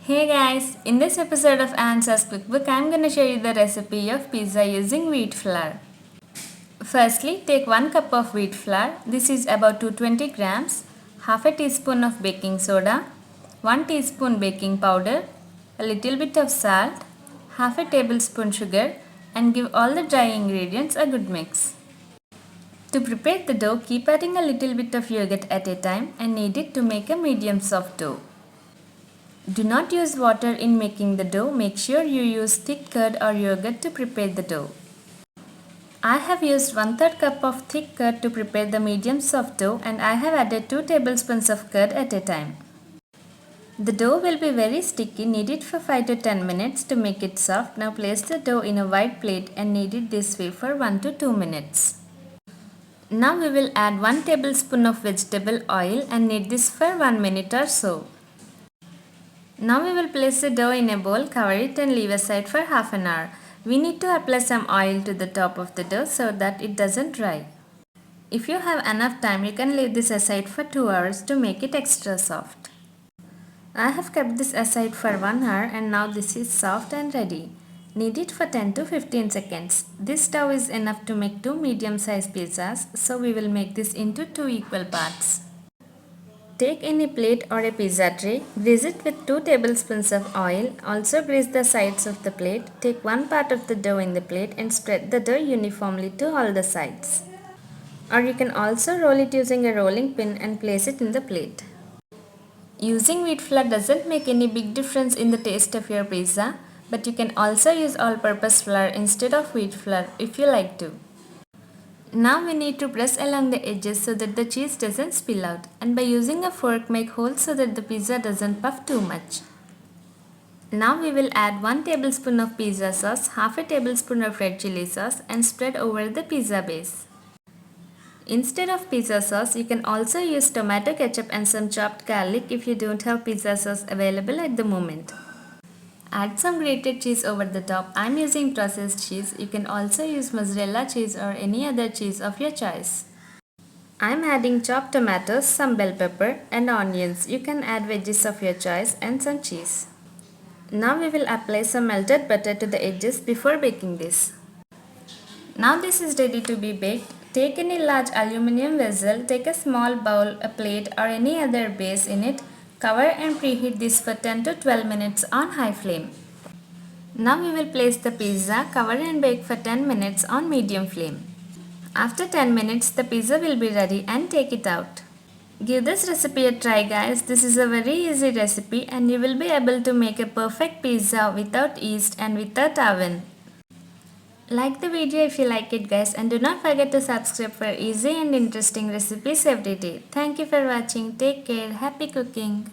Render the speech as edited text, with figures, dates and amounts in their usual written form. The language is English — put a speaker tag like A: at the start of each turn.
A: Hey guys, in this episode of Ansa's Cookbook, I'm going to show you the recipe of pizza using wheat flour. Firstly, take 1 cup of wheat flour, this is about 220 grams, half a teaspoon of baking soda, 1 teaspoon baking powder, a little bit of salt, half a tablespoon sugar, and give all the dry ingredients a good mix. To prepare the dough, keep adding a little bit of yogurt at a time and knead it to make a medium soft dough. Do not use water in making the dough. Make sure you use thick curd or yogurt to prepare the dough. I have used 1/3 cup of thick curd to prepare the medium soft dough and I have added 2 tablespoons of curd at a time. The dough will be very sticky. Knead it for 5 to 10 minutes to make it soft. Now place the dough in a wide plate and knead it this way for 1 to 2 minutes. Now we will add 1 tablespoon of vegetable oil and knead this for 1 minute or so. Now we will place the dough in a bowl, cover it and leave aside for half an hour. We need to apply some oil to the top of the dough so that it doesn't dry. If you have enough time, you can leave this aside for 2 hours to make it extra soft. I have kept this aside for 1 hour and now this is soft and ready. Knead it for 10 to 15 seconds. This dough is enough to make 2 medium-sized pizzas, so we will make this into 2 equal parts. Take any plate or a pizza tray, grease it with 2 tablespoons of oil. Also grease the sides of the plate. Take one part of the dough in the plate and spread the dough uniformly to all the sides. Or you can also roll it using a rolling pin and place it in the plate. Using wheat flour doesn't make any big difference in the taste of your pizza, but you can also use all-purpose flour instead of wheat flour if you like to. Now we need to press along the edges so that the cheese doesn't spill out, and by using a fork make holes so that the pizza doesn't puff too much. Now we will add 1 tablespoon of pizza sauce, half a tablespoon of red chili sauce and spread over the pizza base. Instead of pizza sauce, you can also use tomato ketchup and some chopped garlic if you don't have pizza sauce available at the moment. Add some grated cheese over the top. I'm using processed cheese. You can also use mozzarella cheese or any other cheese of your choice. I'm adding chopped tomatoes, some bell pepper and onions. You can add veggies of your choice and some cheese. Now we will apply some melted butter to the edges before baking this. Now this is ready to be baked. Take any large aluminum vessel, take a small bowl, a plate or any other base in it. Cover and preheat this for 10 to 12 minutes on high flame. Now we will place the pizza, cover and bake for 10 minutes on medium flame. After 10 minutes, the pizza will be ready and take it out. Give this recipe a try guys. This is a very easy recipe and you will be able to make a perfect pizza without yeast and without oven. Like the video if you like it guys, and do not forget to subscribe for easy and interesting recipes every day. Thank you for watching. Take care. Happy cooking.